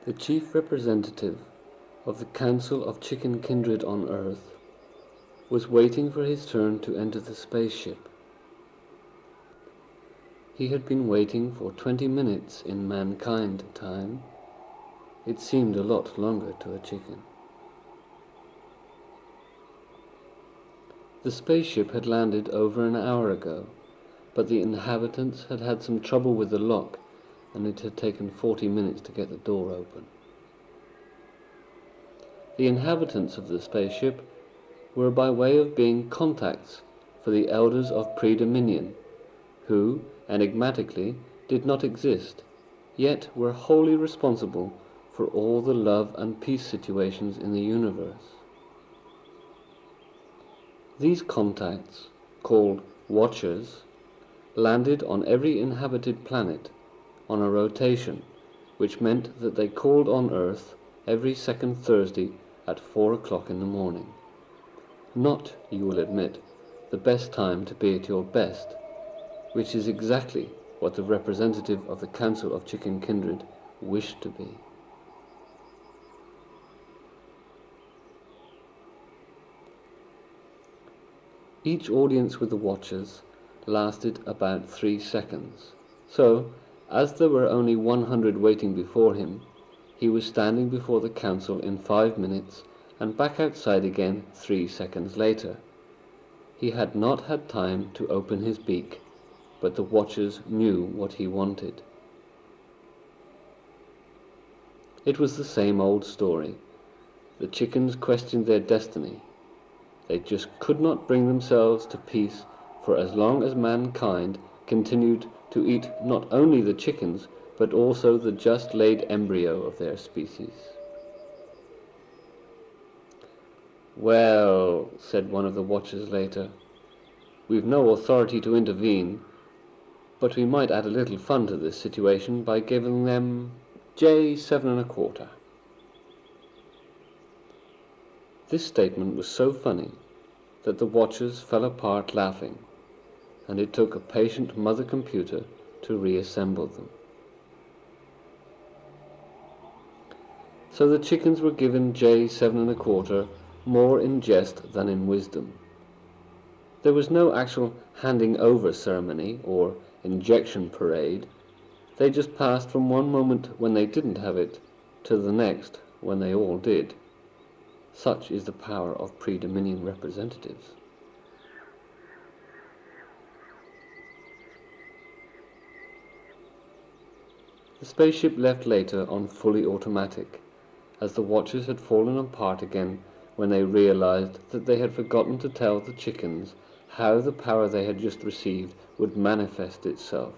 The chief representative of the Council of Chicken Kindred on Earth was waiting for his turn to enter the spaceship. He had been waiting for 20 minutes in mankind time. It seemed a lot longer to a chicken. The spaceship had landed over an hour ago, but the inhabitants had had some trouble with the lock, and it had taken 40 minutes to get the door open. The inhabitants of the spaceship were by way of being contacts for the elders of Pre-Dominion, who, enigmatically, did not exist, yet were wholly responsible for all the love and peace situations in the universe. These contacts, called Watchers, landed on every inhabited planet on a rotation, which meant that they called on Earth every second Thursday at 4 o'clock in the morning. Not, you will admit, the best time to be at your best, which is exactly what the representative of the Council of Chicken Kindred wished to be. Each audience with the Watchers lasted about 3 seconds, so, as there were only 100 waiting before him, he was standing before the Council in 5 minutes and back outside again 3 seconds later. He had not had time to open his beak, but the Watchers knew what he wanted. It was the same old story. The chickens questioned their destiny. They just could not bring themselves to peace for as long as mankind continued to eat not only the chickens, but also the just laid embryo of their species. "Well," said one of the Watchers later, "we've no authority to intervene, but we might add a little fun to this situation by giving them J 7 1/4. This statement was so funny that the Watchers fell apart laughing, and it took a patient mother computer to reassemble them. So the chickens were given J 7 1/4 more in jest than in wisdom. There was no actual handing over ceremony or injection parade. They just passed from one moment when they didn't have it to the next when they all did. Such is the power of Pre-Dominion representatives. The spaceship left later on fully automatic, as the Watchers had fallen apart again when they realized that they had forgotten to tell the chickens how the power they had just received would manifest itself.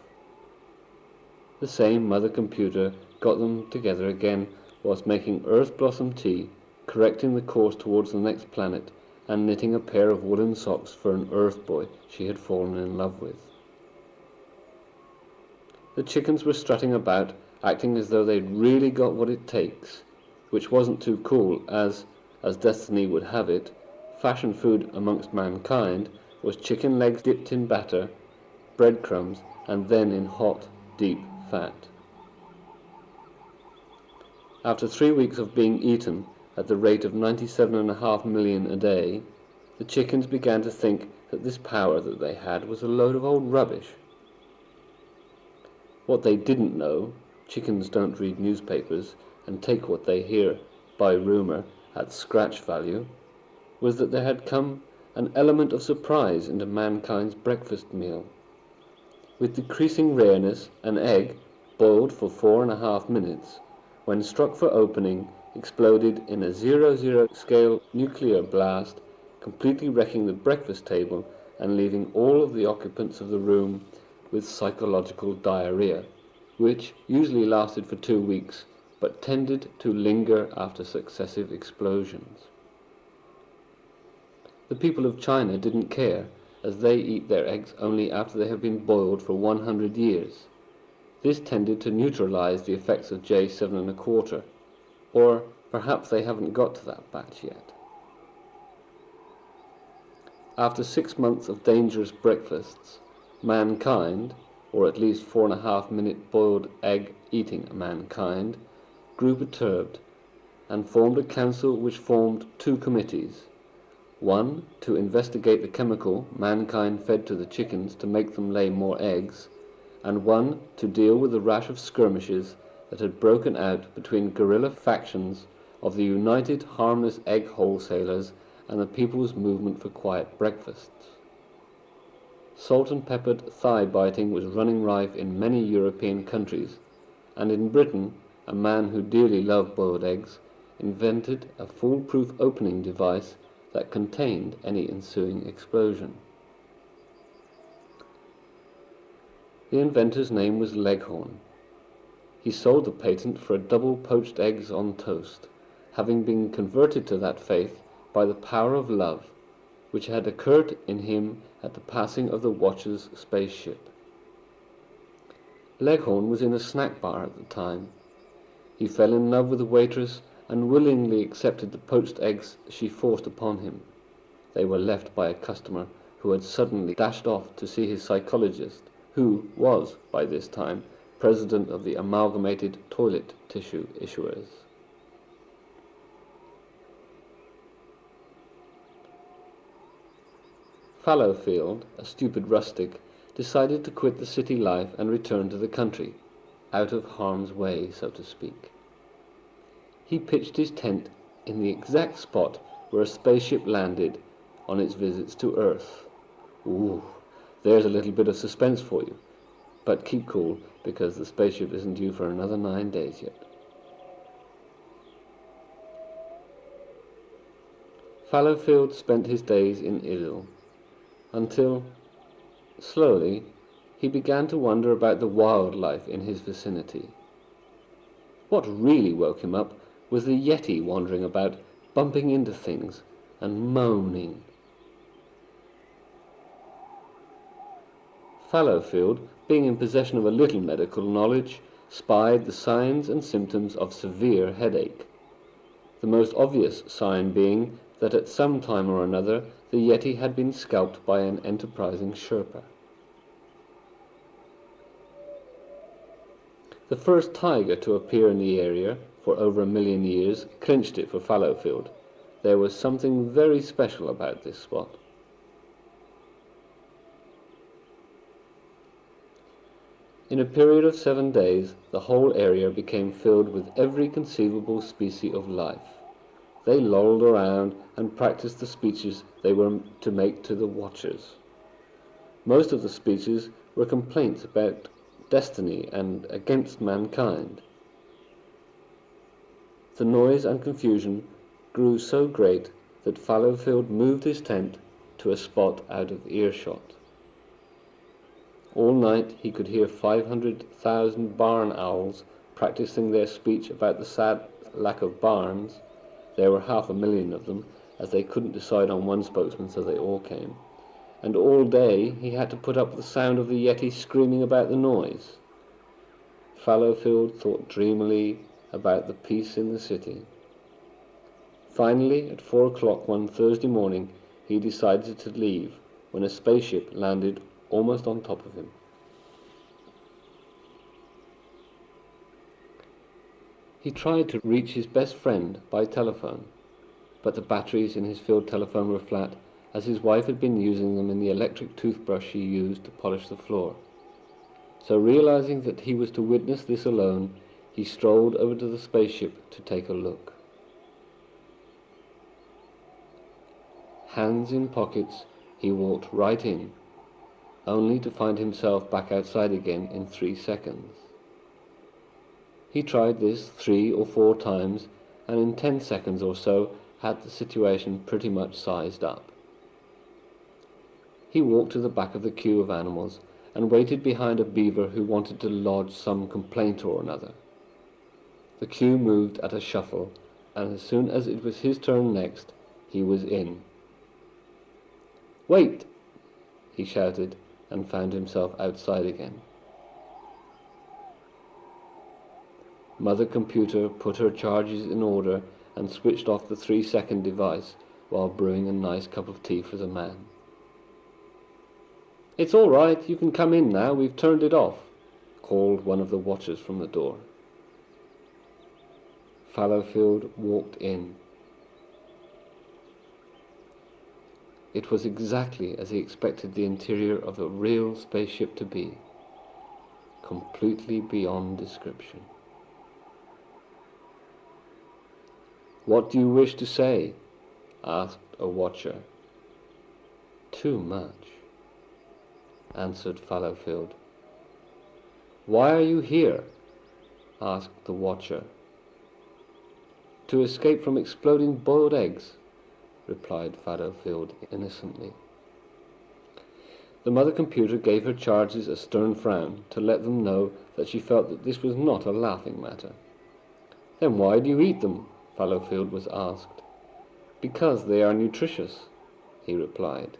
The same mother computer got them together again whilst making earth blossom tea, correcting the course towards the next planet, and knitting a pair of woolen socks for an Earth boy she had fallen in love with. The chickens were strutting about, acting as though they'd really got what it takes, which wasn't too cool, as destiny would have it, fashion food amongst mankind was chicken legs dipped in batter, breadcrumbs, and then in hot, deep fat. After 3 weeks of being eaten at the rate of 97.5 million a day, the chickens began to think that this power that they had was a load of old rubbish. What they didn't know, chickens don't read newspapers and take what they hear by rumour at scratch value, was that there had come an element of surprise into mankind's breakfast meal. With decreasing rareness, an egg, boiled for 4.5 minutes, when struck for opening, exploded in a 00 scale nuclear blast, completely wrecking the breakfast table and leaving all of the occupants of the room with psychological diarrhea, which usually lasted for 2 weeks, but tended to linger after successive explosions. The people of China didn't care, as they eat their eggs only after they have been boiled for 100 years. This tended to neutralize the effects of J 7 1/4, or perhaps they haven't got to that batch yet. After 6 months of dangerous breakfasts, mankind, or at least 4.5 minute boiled egg eating mankind, grew perturbed and formed a council which formed two committees. One, to investigate the chemical mankind fed to the chickens to make them lay more eggs, and one to deal with the rash of skirmishes that had broken out between guerrilla factions of the United Harmless Egg Wholesalers and the People's Movement for Quiet Breakfasts. Salt-and-peppered thigh-biting was running rife in many European countries, and in Britain a man who dearly loved boiled eggs invented a foolproof opening device that contained any ensuing explosion. The inventor's name was Leghorn. He sold the patent for a double poached eggs on toast, having been converted to that faith by the power of love, which had occurred in him at the passing of the Watcher's spaceship. Leghorn was in a snack bar at the time. He fell in love with the waitress and willingly accepted the poached eggs she forced upon him. They were left by a customer who had suddenly dashed off to see his psychologist, who was, by this time, president of the Amalgamated Toilet Tissue Issuers. Fallowfield, a stupid rustic, decided to quit the city life and return to the country, out of harm's way, so to speak. He pitched his tent in the exact spot where a spaceship landed on its visits to Earth. Ooh, there's a little bit of suspense for you, but keep cool because the spaceship isn't due for another 9 days yet. Fallowfield spent his days in idyll, until, slowly, he began to wonder about the wildlife in his vicinity. What really woke him up was the Yeti wandering about, bumping into things and moaning. Fallowfield, being in possession of a little medical knowledge, spied the signs and symptoms of severe headache, the most obvious sign being that at some time or another the Yeti had been scalped by an enterprising Sherpa. The first tiger to appear in the area for over 1 million years clinched it for Fallowfield. There was something very special about this spot. In a period of 7 days, the whole area became filled with every conceivable species of life. They lolled around and practiced the speeches they were to make to the Watchers. Most of the speeches were complaints about destiny and against mankind. The noise and confusion grew so great that Fallowfield moved his tent to a spot out of earshot. All night he could hear 500,000 barn owls practicing their speech about the sad lack of barns. There were 500,000 of them, as they couldn't decide on one spokesman, so they all came. And all day he had to put up with the sound of the Yeti screaming about the noise. Fallowfield thought dreamily about the peace in the city. Finally, at 4 o'clock one Thursday morning, he decided to leave when a spaceship landed almost on top of him. He tried to reach his best friend by telephone, but the batteries in his field telephone were flat, as his wife had been using them in the electric toothbrush she used to polish the floor. So, realizing that he was to witness this alone, he strolled over to the spaceship to take a look. Hands in pockets, he walked right in, only to find himself back outside again in 3 seconds. He tried this 3 or 4 times, and in 10 seconds or so had the situation pretty much sized up. He walked to the back of the queue of animals and waited behind a beaver who wanted to lodge some complaint or another. The queue moved at a shuffle, and as soon as it was his turn next, he was in. "Wait!" he shouted, and found himself outside again. Mother Computer put her charges in order and switched off the 3-second device while brewing a nice cup of tea for the man. "It's all right, you can come in now, we've turned it off," called one of the Watchers from the door. Fallowfield walked in. It was exactly as he expected the interior of a real spaceship to be, completely beyond description. "What do you wish to say?" asked a watcher. "Too much," answered Fallowfield. "Why are you here?" asked the watcher. "To escape from exploding boiled eggs," replied Fallowfield innocently. The mother computer gave her charges a stern frown to let them know that she felt that this was not a laughing matter. "Then why do you eat them?" Fallowfield was asked. "Because they are nutritious," he replied.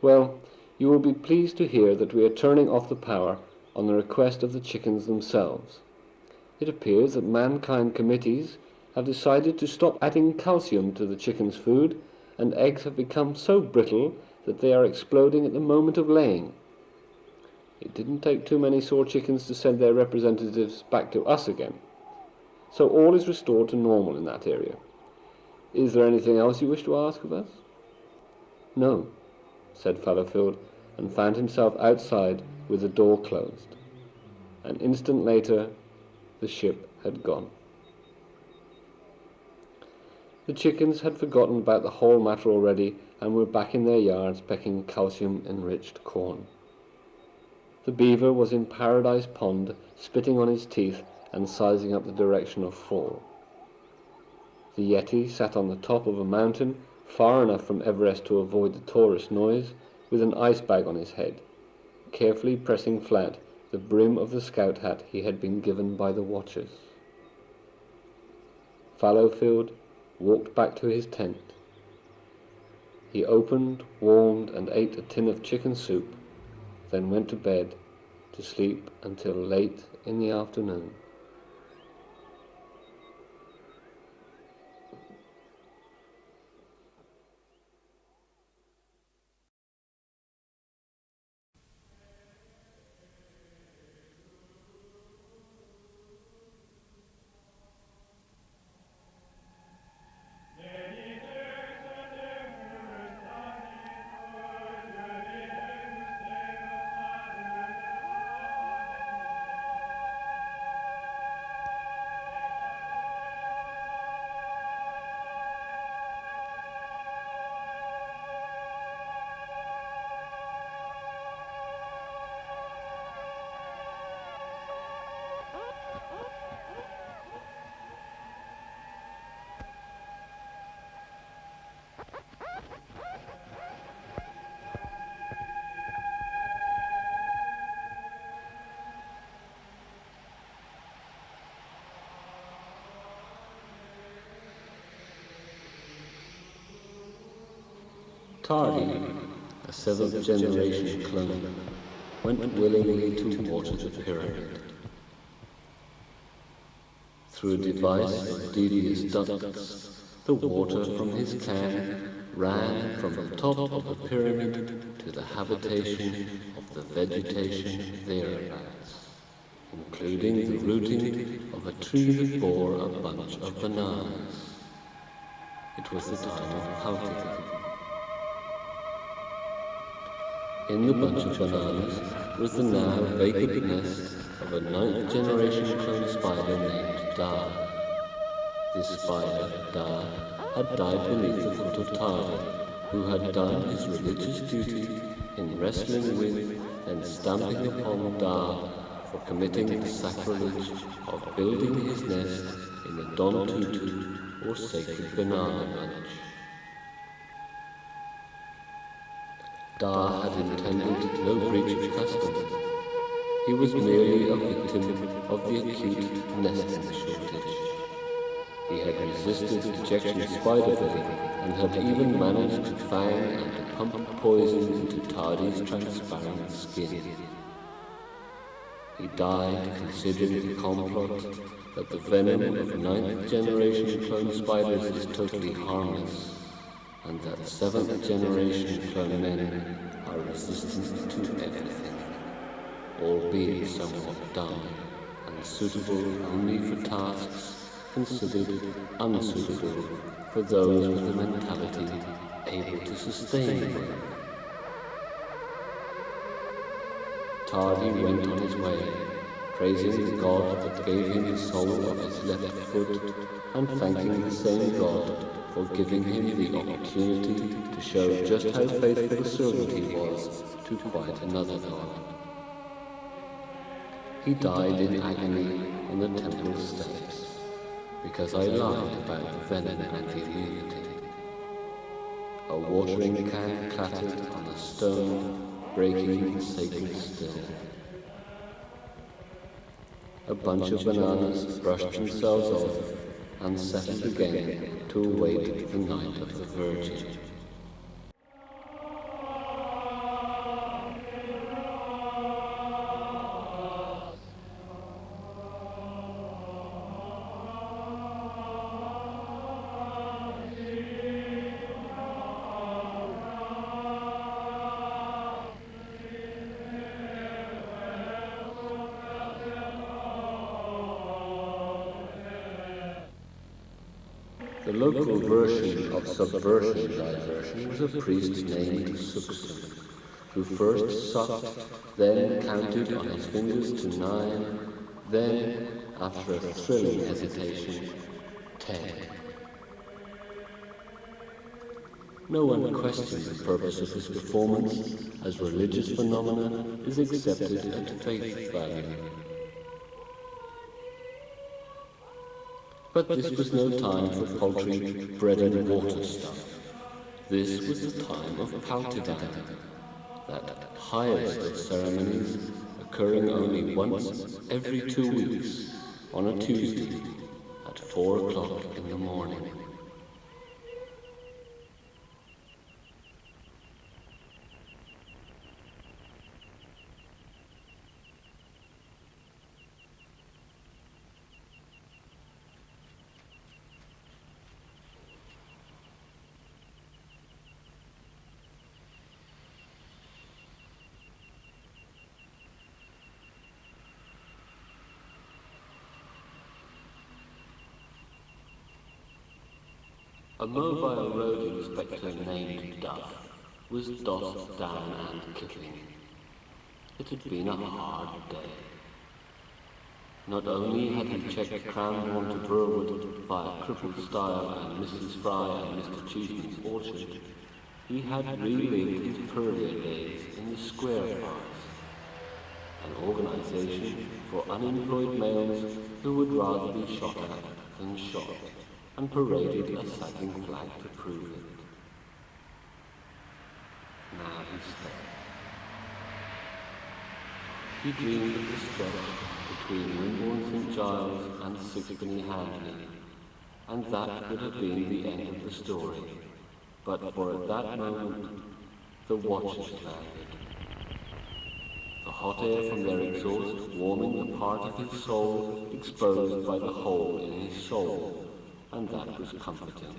"Well, you will be pleased to hear that we are turning off the power on the request of the chickens themselves. It appears that mankind committees have decided to stop adding calcium to the chickens' food, and eggs have become so brittle that they are exploding at the moment of laying. It didn't take too many sore chickens to send their representatives back to us again. So all is restored to normal in that area. Is there anything else you wish to ask of us?" "No," said Fallowfield, and found himself outside with the door closed. An instant later, the ship had gone. The chickens had forgotten about the whole matter already and were back in their yards pecking calcium-enriched corn. The beaver was in Paradise Pond, spitting on his teeth and sizing up the direction of fall. The Yeti sat on the top of a mountain, far enough from Everest to avoid the tourist noise, with an ice bag on his head, carefully pressing flat the brim of the scout hat he had been given by the watchers. Fallowfield walked back to his tent. He opened, warmed, and ate a tin of chicken soup, then went to bed to sleep until late in the afternoon. Tardy, a seventh-generation clone, went willingly to water the pyramid. Through a device of devious ducts, the water from his can ran from the top of the pyramid to the habitation of the vegetation thereabouts, including the rooting of a tree that bore a bunch of bananas. It was the time of pouting. In the bunch of bananas was the now vacant nest of a ninth-generation clone spider named Da. This spider, Da, had died beneath the foot of Tardy, who had done his religious duty in wrestling with and stamping upon Da for committing the sacrilege of building his nest in the Don Tutu, or sacred banana bunch. Da had intended no breach of custom. He was merely a victim of the acute nesting shortage. He had resisted ejection spider venom and had even managed to fang and to pump poison into Tardy's transparent skin. He died considering the complot that the venom of ninth-generation clone spiders is totally harmless, and that seventh-generation clone men are resistant to everything, albeit somewhat dumb. and suitable only for tasks considered unsuitable for those with a mentality able to sustain work. Tardy went on his way, praising the God that gave him the sole of his left foot, and thanking the same God for giving him the opportunity to show just how faithful a servant he was to quite another God. He died in agony on the temple steps, because I lied about the venom and the immunity. A watering can clattered on the stone, breaking the sacred still. A bunch of bananas brushed themselves off and settled again to await the night of the Virgin. The local version of subversion diversion was a priest named Suxon, who first sucked, then counted on his fingers to 9, then, after a thrilling hesitation, 10. No one questioned the purpose of this performance, as religious phenomena is accepted at faith value. But this was no time for paltry bread and water stuff. This was the time of Paltidan, that highest of ceremonies, occurring only once every 2 weeks, on a Tuesday, at 4 o'clock in the morning. A mobile road inspector named Duff was dossed down and kicking. It had been a hard day. Not only had he checked Cranbourne to Burwood via Crippled Stile and Mrs. Fry and Mr. Cheeseman's orchard, he had relived his Purlier days in the Square Forest, an organisation for unemployed males who would rather be shot at than shot, and paraded a sagging flag to prove it. Now he slept. He dreamed of the stretch between Wimborne St. Giles and Sixpenny Handley, and that would have been the end of the story, but for at that moment the watches landed. The hot air from their exhaust warming the part of his soul exposed by the hole in his soul, and that was comforting.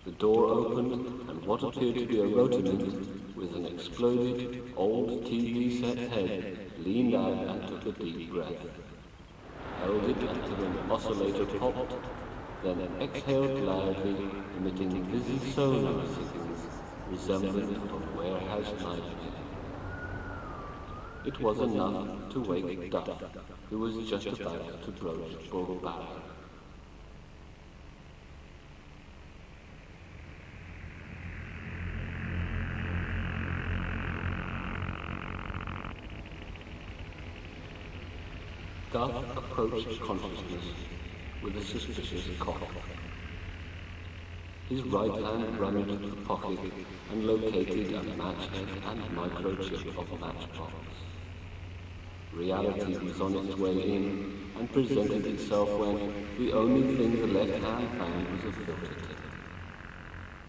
The door opened, and what appeared to be a rotomint, with an exploded, old TV set head, leaned out and took a deep breath, held it until an oscillator popped, then exhaled loudly, emitting busy sonar signals resembling of warehouse nightmare. It was enough to wake Duff, who was just about to broach Bull Barrow. Duff approached consciousness with a suspicious cough. His right hand rummaged the pocket and located a match head and microchip of matchbox. Reality was on its way in and presented itself when the only thing the left hand found was a filter tip.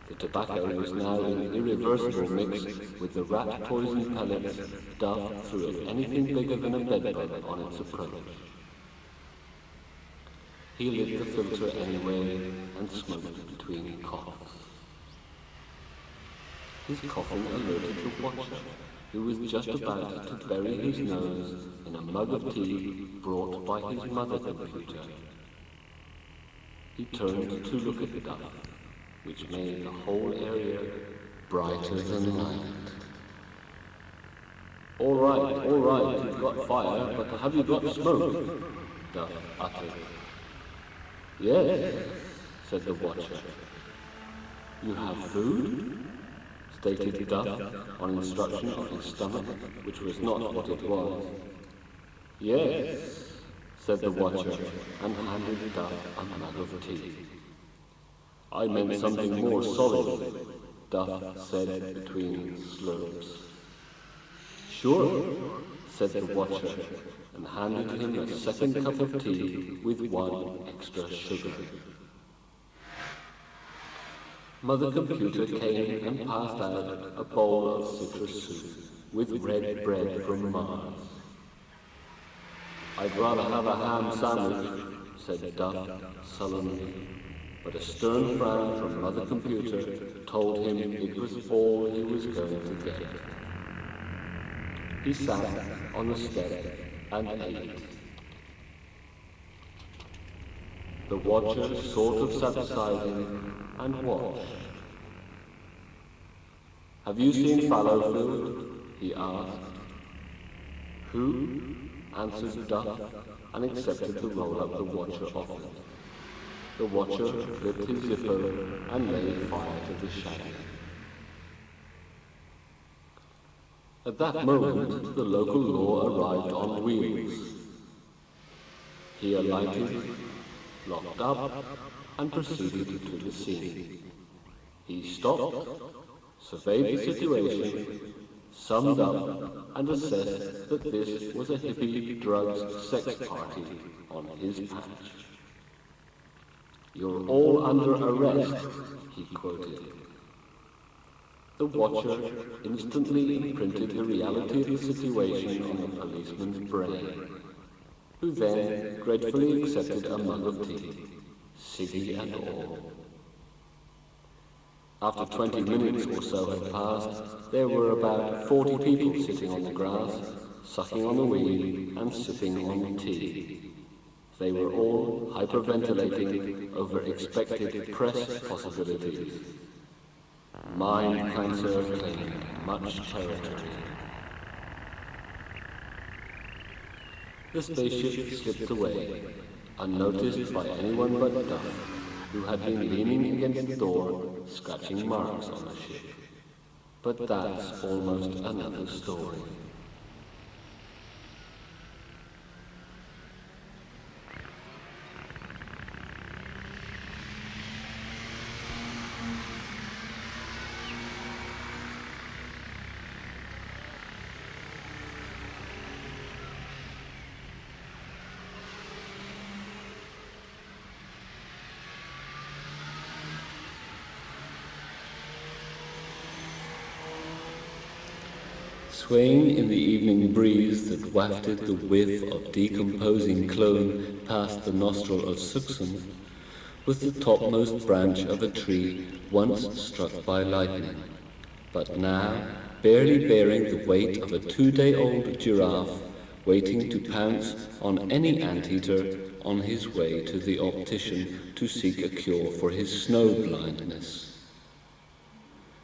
The tobacco was now in irreversible mix with the rat poison pellets Duff threw at anything bigger than a bedbug on its approach. He lit the filter anyway and smoked between coughs. His coughing alerted the watcher, who was just about to bury his nose in a mug of tea brought by his mother computer. He turned to look at Duff, which made the whole area brighter than light. All right, you've got fire, but have you got smoke? Duff uttered. Yes, said the watcher. You have food? Stated Duff on instruction of his stomach, which was not what it was. Yes, said the watcher, and handed Duff a mug of tea. I meant something more solid, Duff said between slurps. Sure, said the watcher, and handed him a second cup of tea with 1 extra sugar. Mother Computer came and passed out a bowl of citrus soup with red bread from Mars. I'd rather have a ham sandwich, said Duff sullenly, but a stern frown from Mother Computer told him it was all he was going to get. He sat on the step and ate. The watcher sort of sat beside him and watched. Have you seen Fallowfield? He asked. Who? Answered Duff, and accepted the roll-up the watcher offered. The watcher flipped his zipper and laid fire to the shag. At that moment, the local law arrived on wheels. He alighted, locked up, and proceeded to the scene. He stopped, surveyed the situation, summed up, and assessed that this was a hippie drugs sex party on his patch. You're all under arrest, he quoted. The watcher instantly imprinted the reality of the situation on the policeman's brain, who then gratefully accepted a mug of tea, ciggy and all. After 20 minutes or so had passed, there were about 40 people sitting on the grass, sucking on the weed and sipping on tea. They were all hyperventilating over expected press possibilities. Mind cancer claimed much territory. The spaceship slipped away, unnoticed by anyone but Duff, who had been leaning against the door, scratching marks on the ship. But that's almost another story. Swaying in the evening breeze that wafted the whiff of decomposing clone past the nostril of Suxon, was the topmost branch of a tree once struck by lightning, but now barely bearing the weight of a 2-day-old giraffe waiting to pounce on any anteater on his way to the optician to seek a cure for his snow blindness.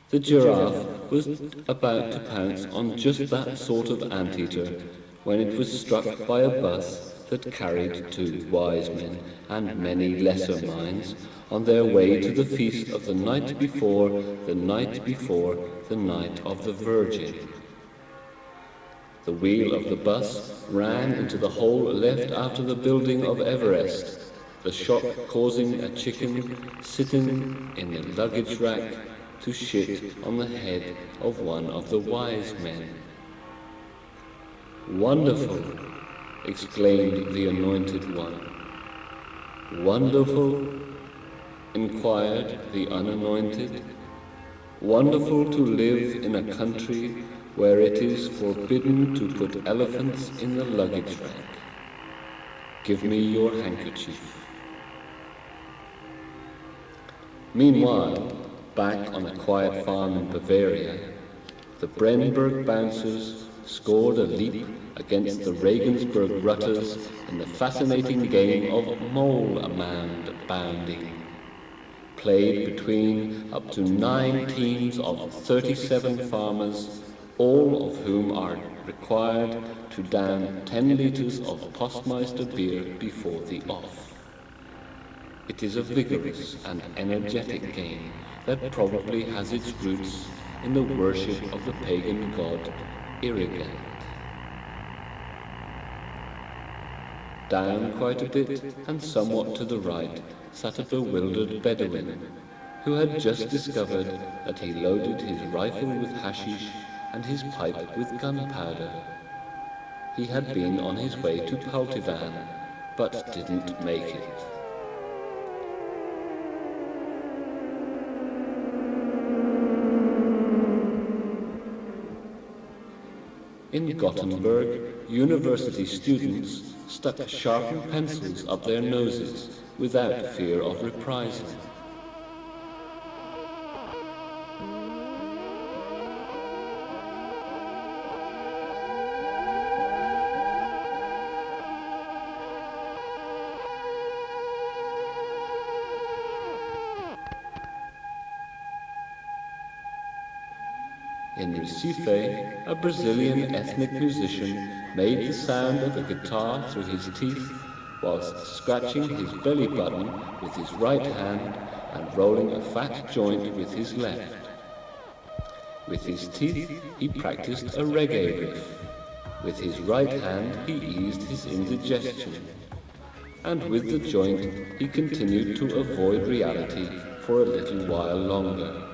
The giraffe was about to pounce on just that sort of anteater when it was struck by a bus that carried 2 wise men and many lesser minds on their way to the feast of the night before the night before the night of the Virgin. The wheel of the bus ran into the hole left after the building of Everest, the shock causing a chicken sitting in the luggage rack to shit on the head of one of the wise men. Wonderful, exclaimed the anointed one. Wonderful, inquired the unanointed. Wonderful to live in a country where it is forbidden to put elephants in the luggage rack. Give me your handkerchief. Meanwhile, Back on a quiet farm in Bavaria, the Brenberg Bouncers scored a leap against the Regensburg Rutters in the fascinating game of mole-a-mound bounding, played between up to 9 teams of 37 farmers, all of whom are required to down 10 litres of Postmeister beer before the off. It is a vigorous and energetic game that probably has its roots in the worship of the pagan god Irrigant. Down quite a bit and somewhat to the right sat a bewildered Bedouin who had just discovered that he loaded his rifle with hashish and his pipe with gunpowder. He had been on his way to Paltivan, but didn't make it. In Gothenburg, university students stuck sharpened pencils up their noses without fear of reprisal. In Recife, a Brazilian ethnic musician made the sound of a guitar through his teeth whilst scratching his belly button with his right hand and rolling a fat joint with his left. With his teeth, he practiced a reggae riff. With his right hand, he eased his indigestion. And with the joint, he continued to avoid reality for a little while longer.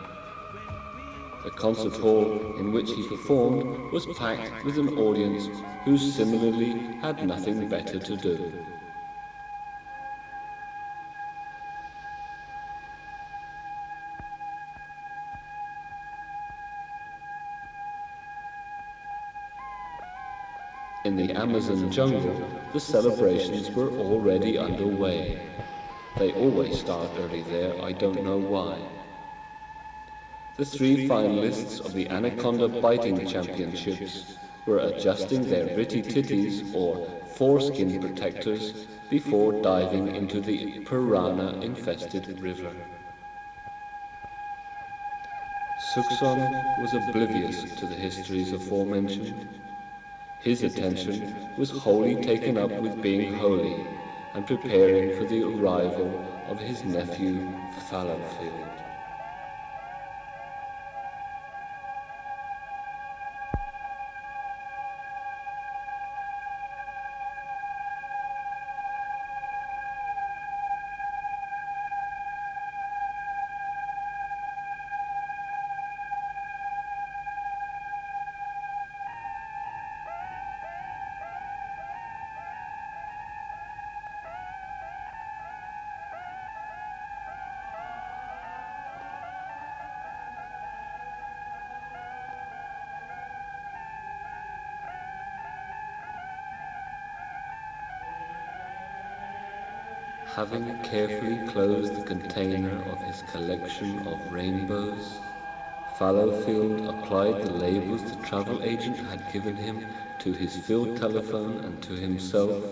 The concert hall in which he performed was packed with an audience who similarly had nothing better to do. In the Amazon jungle, the celebrations were already underway. They always start early there, I don't know why. The 3 finalists of the Anaconda Biting Championships were adjusting their ritty titties or foreskin protectors before diving into the piranha-infested river. Suxon was oblivious to the histories aforementioned. His attention was wholly taken up with being holy and preparing for the arrival of his nephew Fallowfield. Having carefully closed the container of his collection of rainbows, Fallowfield applied the labels the travel agent had given him to his field telephone and to himself,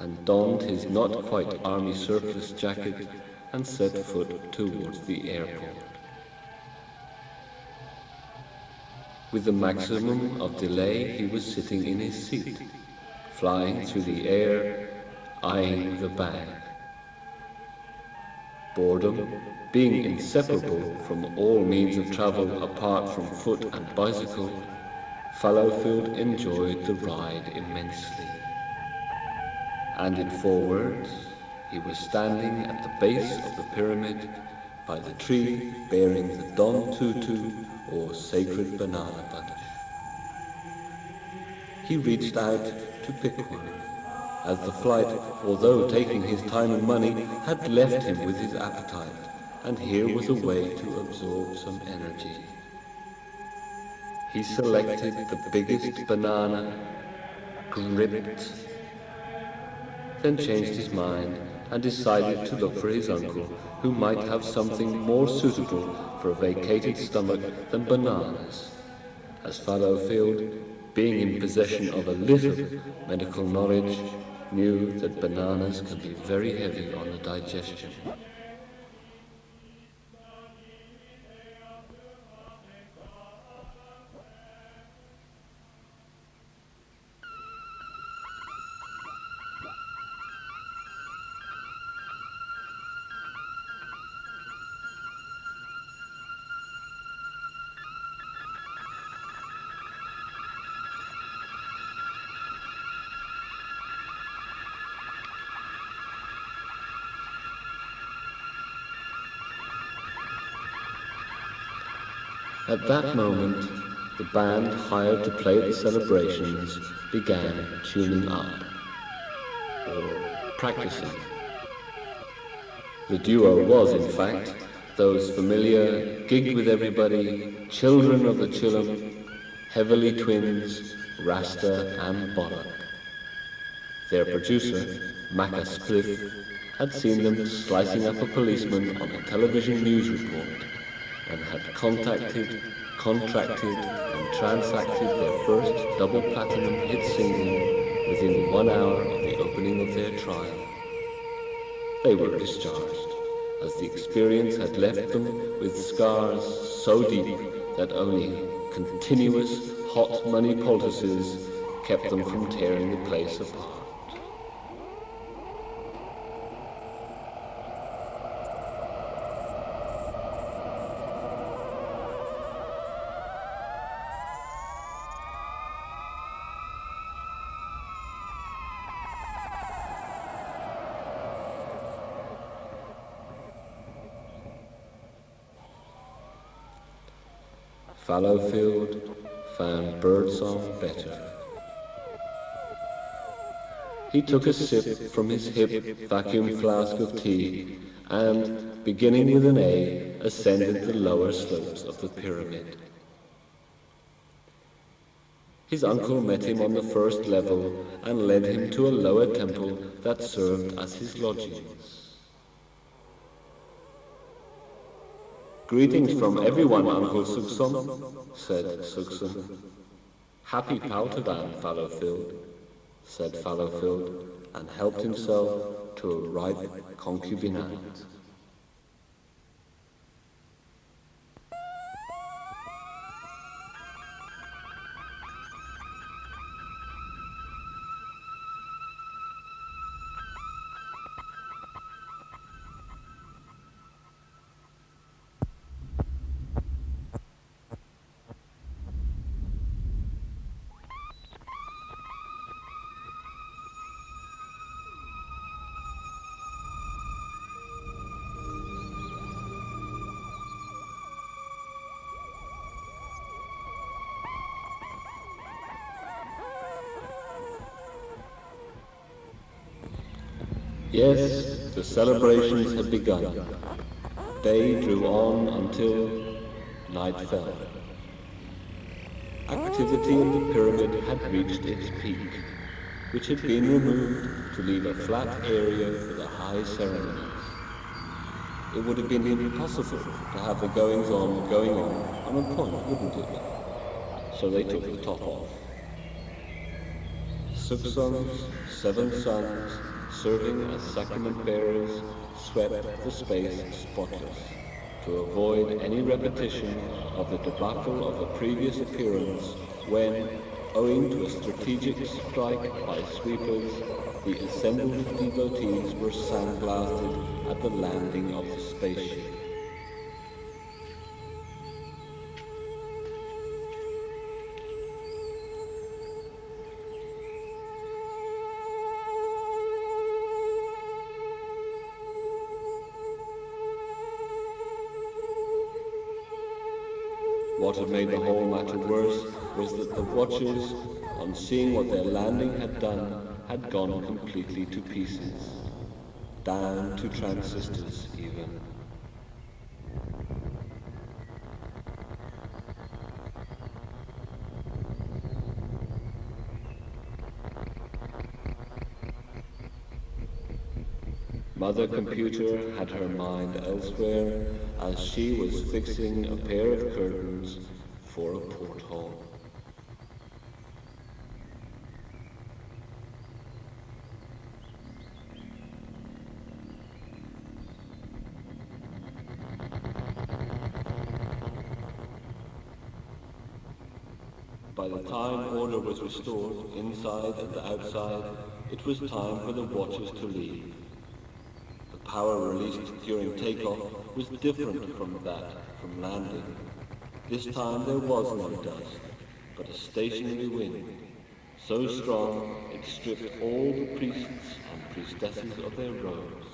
and donned his not quite army surplus jacket and set foot towards the airport. With the maximum of delay, he was sitting in his seat, flying through the air, eyeing the bag. Boredom, being inseparable from all means of travel apart from foot and bicycle, Fallowfield enjoyed the ride immensely. And in 4 words, he was standing at the base of the pyramid by the tree bearing the Don Tutu or sacred banana bunch. He reached out to pick one, as the flight, although taking his time and money, had left him with his appetite, and here was a way to absorb some energy. He selected the biggest banana, gripped, then changed his mind and decided to look for his uncle, who might have something more suitable for a vacated stomach than bananas, as Fallowfield, being in possession of a little medical knowledge, knew that bananas can be very heavy on the digestion. At that moment, the band hired to play at the celebrations began tuning up, or practicing. The duo was, in fact, those familiar gig with everybody, children of the Chillum, heavily twins, Rasta and Bollock. Their producer, Macca Spliff, had seen them slicing up a policeman on a television news report and had contracted and transacted their first double platinum hit single within 1 hour of the opening of their trial. They were discharged, as the experience had left them with scars so deep that only continuous hot money poultices kept them from tearing the place apart. Fallowfield found birdsong better. He took a sip from his hip vacuum flask of tea and, beginning with an A, ascended the lower slopes of the pyramid. His uncle met him on the first level and led him to a lower temple that served as his lodgings. "Greetings from everyone, Uncle Sukson," said Sukson. "Happy Paltavan, Fallowfield," said Fallowfield, and helped himself to a ripe concubinate. Yes, the celebrations had begun. Day drew on until night fell. Activity in the pyramid had reached its peak, which had been removed to leave a flat area for the high ceremonies. It would have been impossible to have the goings-on going on a point, wouldn't it? So they took the top off. Sukson's 7 sons, serving as sacrament bearers, swept the space spotless, to avoid any repetition of the debacle of the previous appearance when, owing to a strategic strike by sweepers, the assembled devotees were sandblasted at the landing of the spaceship. What had made the whole matter worse was that the watchers, on seeing what their landing had done, had gone completely to pieces, down to transistors even. Mother Computer had her mind elsewhere as she was fixing a pair of curtains for a porthole. By the time order was restored, inside and outside, it was time for the watchers to leave. The power released during takeoff was different from that from landing. This time there was no dust, but a stationary wind, so strong it stripped all the priests and priestesses of their robes,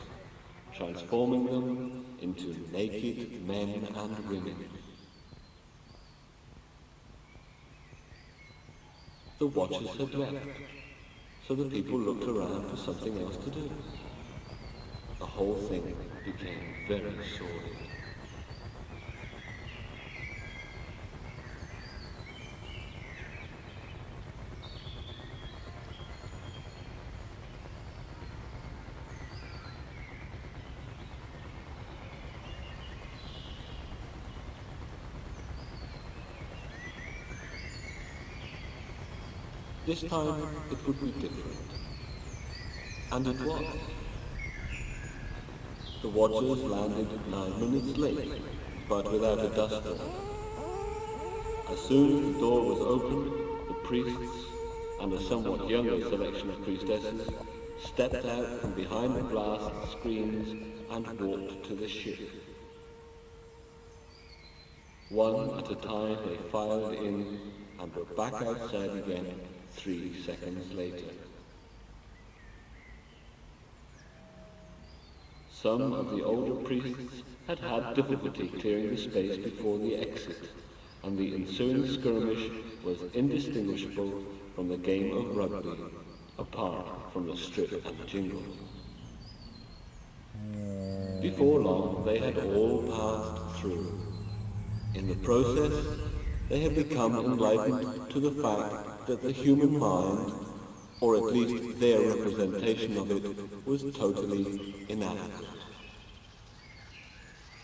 transforming them into naked men and women. The watchers had left, so the people looked around for something else to do. The whole thing became very sordid. This time it would be different. And it was. The watchers landed 9 minutes late, but without a dust storm. As soon as the door was opened, the priests and a somewhat younger selection of priestesses stepped out from behind the glass screens and walked to the ship. One at a time they filed in and were back outside again 3 seconds later. Some of the older priests had had difficulty clearing the space before the exit, and the ensuing skirmish was indistinguishable from the game of rugby, apart from the strip and jingle. Before long, they had all passed through. In the process, they had become enlightened to the fact that the human mind, or at least their representation of it, was totally inadequate.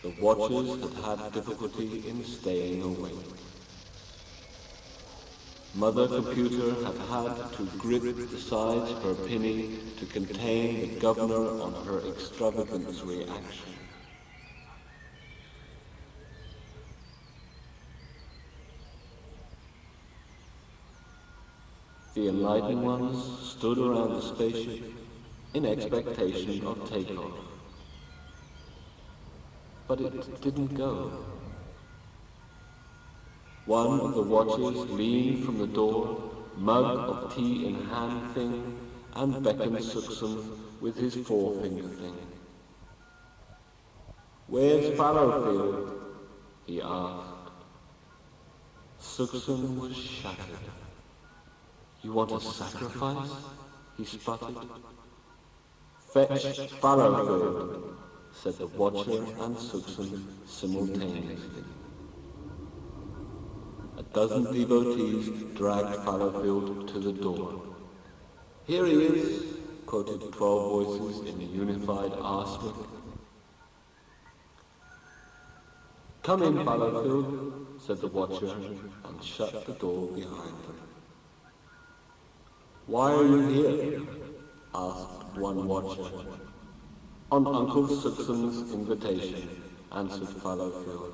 The watchers had had difficulty in staying awake. Mother Computer had had to grip the sides of her pinny to contain the governor on her extravagance reaction. The enlightened ones stood around the spaceship in expectation of takeoff. But it didn't go. One of the watchers leaned from the door, mug of tea in hand thing, and beckoned Suxum with his forefinger thing. "Where's Fallowfield?" he asked. Suxum was shattered. "You want a sacrifice?" he sputtered. "Fetch Fallowfield," said the watcher and Suxum simultaneously. A dozen devotees dragged Fallowfield to the door. "Here he is," quoted 12 voices in a unified arsenic. "Come in, Fallowfield," said the watcher, and shut the door behind them. "Why are you here?" asked one watcher. "On Uncle Suxum's invitation," answered Fallowfield.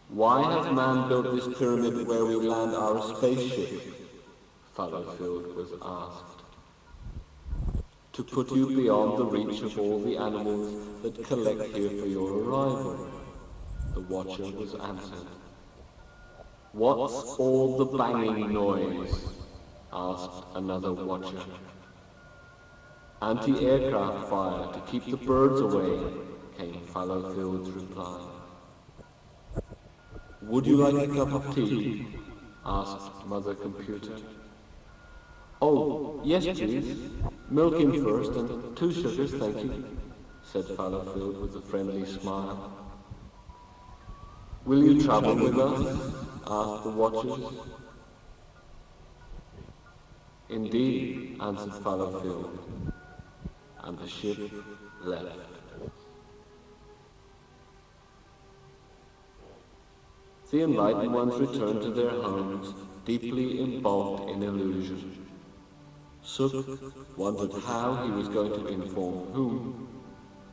"Why has man built this pyramid where we land our spaceship?" Fallowfield was asked. "To put you beyond the reach of all the animals that collect here for your arrival," the watcher was answered. "What's all the banging noise?" asked another watcher. "Anti-aircraft fire to keep the birds away," came Fallowfield's reply. "Would you like a cup of tea?" asked Mother Computer. "Oh, yes, please. Milk in first and 2 sugars, thank you," said Fallowfield with a friendly smile. "Will you travel with us?" asked the watchers. "Indeed," answered Fallowfield, and the ship left. The enlightened ones returned to their homes, deeply involved in illusion. Suk wondered how he was going to inform whom.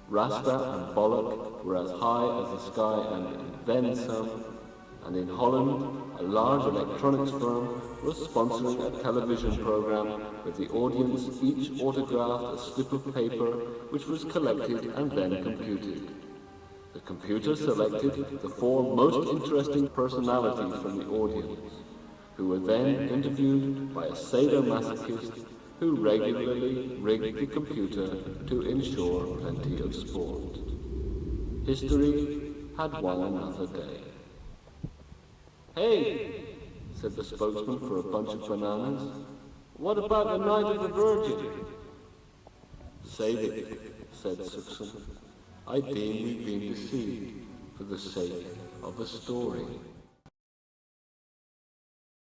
Rasta and Bollock were as high as the sky and then some, and in Holland, a large electronics firm was sponsoring a television program with the audience each autographed a slip of paper which was collected and then computed. The computer selected the 4 most interesting personalities from the audience, who were then interviewed by a sadomasochist who regularly rigged the computer to ensure plenty of sport. History had won another day. "Hey," said the spokesman for a bunch of bananas, "what about the Night of the Virgin?" "Save it," said Suxon. "I deem we've been deceived for the sake of the story."